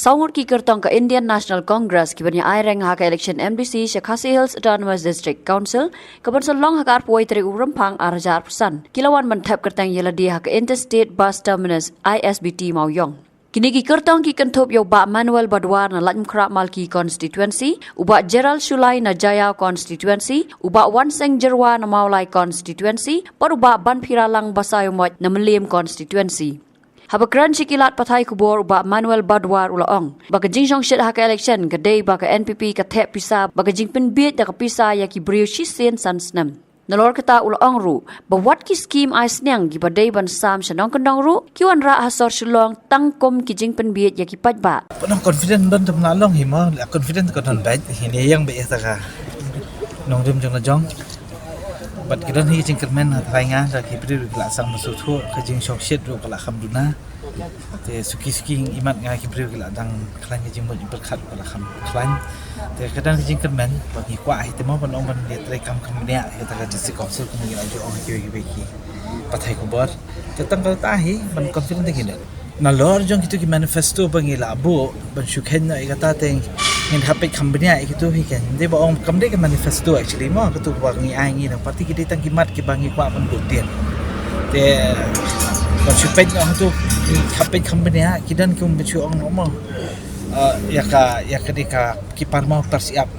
Saungur ki kertong ke Indian National Congress kibernya aireng hak election MDC Shakasi Hills Autonomous District Council kebersol long hak arpoi teri urempang arjar pesan kilawan mentap kertang yeladi hak Interstate Bus Terminus ISBT Mauyong. Kini ki kertong ki kentup yo ba Manuel Badwar na Latm Krap Malki constituency, uba Gerald Shulai na Jaya constituency, uba Wanseng Jerwa na Maulai constituency, uba Banpiralang Basayomot na Melim constituency. Habakran sikilat patay kubor uba Manuel Badwar ulaong. Baka jingsong shit haka election kaday baka NPP katep pisa baka jingpin bit da kapisa yaki brio shisin sansnam. Nalor kata ulaong ru, bawat ki scheme ay snyang gibaday ban sam syanong kandang ru, kiwan ra hasor shulong tangkom ki jingpin bit yaki patba. Panong confident don tam lalong himo, la confident ko don bait hini yang be taka. Nong dim jong na jong. Bat kidan hi jingkermen thai nga ra ki bri la sang masu thu ka jing shok shit ru kala khamduna. Te suki imat nga ki bri la dang khlan ki jing mo berkhat kala kham khlan. Te kadang jingkermen bagi kwa hi temo panong ban le tre kam khamnia ta ka district council ko ngi aju ong ki beki. Pathai ko bor. Tetang ka ta hi ban confident ngin. Na lor jong kitu ki manifesto bangi la bu ban shukhen na ikata teng ngin hapit kambania ikitu hiken de ba ong kamde ke manifesto actually mo kitu bangi ai ngi na parti ki tang kimat ki bangi kwa ban butien te ban shupet na tu hapit kambania kidan kum bichu ong mo ya ka dika ki parma persiap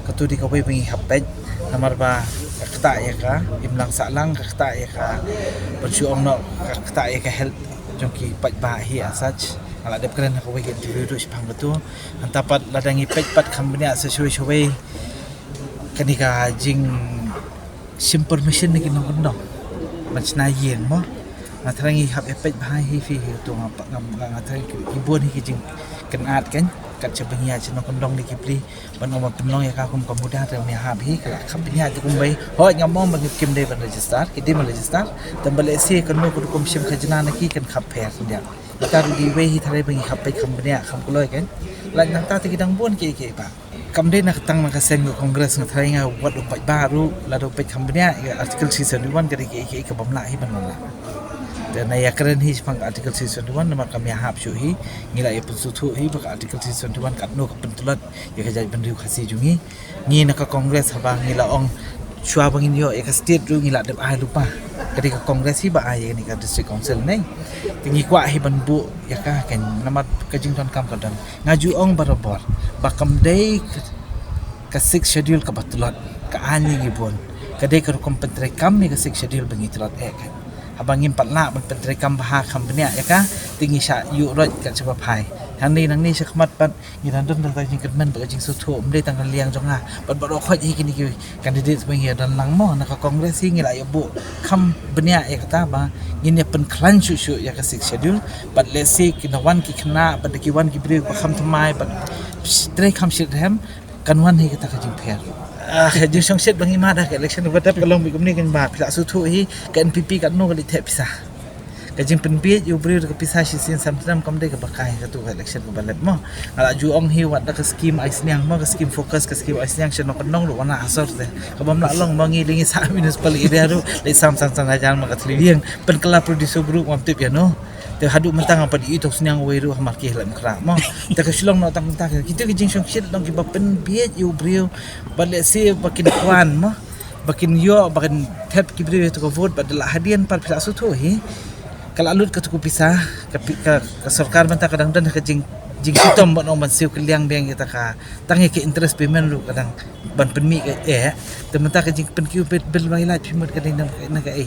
kitu di ka bangi hapit namar ba kata ya ka imlang salang kata ya ka bichu ong no kata ya ka help jongki pat ba hi asaj ala dep keren ko wege diru sipang betu antapat ladangi pat kambania sesuai kanika jing simple machine ni kinong kondo macna yen mo matrangi hab epet ba hi fi tu ngatai ibon hi jing kenat kan kat cebengia cino kondong ni kipli banoma penong ya ka kum pemuda te ni hab hi ka kambania tu kumbai ho ngamom bagi kim de ban register kidi mal register tambale se kanu ku kum sim khajna na ki kan khap pher dia ta di we hi thare bagi khap pe kambania kham kuloi kan lan nang ta ti kidang bon ki ba kamde na tang na ka sen ko congress na thare nga wat upai baru la do pe kambania article 61 kadi ki ka bamla hi ban la dan ya keren hi pang article 61 nama kami hab syu hi ngila ya pensutu hi baka article 61 katno ka pentulat ya ka jai bandriu khasi jungi ngi na ka congress haba ngila ong chua bangin yo ya ka state ru ngila dep ai lupa kadi ka congress hi ba ai ni ka district council nei tingi kwa hi ban bu ya ka ken nama ka jington kam kadang ngaju ong barabor bakam dei ka 6 schedule ka batulat ka ani gibon kadai ka kompentre kam ni ka 6 schedule bangi tulat kan abangin patla ban pentrekam baha kambania ya ka tingi sha yu rot ka chapa phai nang ni sakmat pat ngidan don ta jing kermen ba jing suthu mde tang liang jonga ban ba khoj hi kini ki candidate bang ya dan lang mo na ka congress hi ngila ya bu kambania ya kata ba ngin ya pen klan shu ya ka six schedule but let's say kinawan ki khna ban ki wan ki bri ba kham thamai ban tre kham shit hem kanwan hi kata ka jing pher jing song set bangi ma da election wadap kalong mi kumni kan ba pila suthu hi ka NPP kan no gali the pisa ka jing penpi yu bri ka pisa shi sin samtam kam de ka bakai ka tu election ko balet mo ala ju ong hi wat da ka scheme ai snyang mo ka scheme focus ka scheme ai snyang sno kan nong lu wana asor de ka bam la long mangi lingi sa municipal area ru le sam hajan ma ka tliang pen kala producer group mam tip ya no te hadu mentang apa di itu senyang weru hamar ki lam kra mo ta ka shilong no tang ta kita ki jing song shit dong ki bapen biet yu brio bale se bakin kwan mo bakin yo bakin tap ki brio to vote badala hadian par pila su tho hi kala alut ka tu pisah ka sarkar mentang kadang dan ka jing sitom bon on siu keliang deng kita ka tangi ke interest payment lu kadang ban penmi ke tementang ka jing pen ki bil bailat pimut ka ding na ka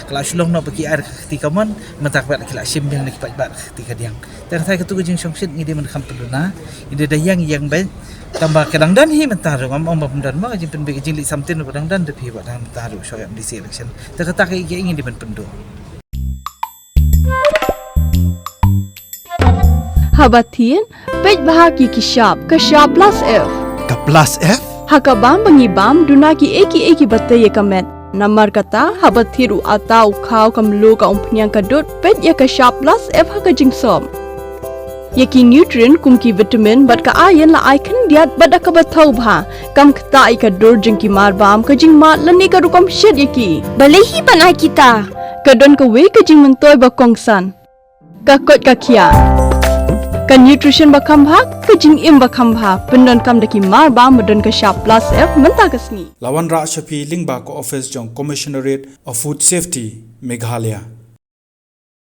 kalau shulong no bagi air ketika mon mentak bat kila sim yang nak bat ketika diang dan saya ketu jing songsit ngide men kham peluna ide da yang baik tambah kadang dan hi mentaru om dan ma jing pen be jing li samtin kadang dan de pi bat mentaru show di election tak kata ke ingin di men pendo Habatin pej bahagi ki shop plus F ka plus F hakabam bangi bam dunaki eki batte ye kamet Namar kata habat thiru atau khau kamlu ka umpnyang kadut pet ya ka shop plus F ha ka jingsom yaki nutrient kum ki vitamin bat ka iron la icon diat bada ka bathau bha kam khta I ka dur jing ki mar bam ka jing ma lani ka rukom shed yaki balehi banai kita ka don ka we ka jing mentoy ba kongsan ka kot ka khia Kan nutrition bakam bhak, kejing im bakam bha, pendon kam daki mar ba medon ke sharp plus F mentah kesni. Lawan Ra Shafi Lingba ko office jong Commissionerate of Food Safety Meghalaya.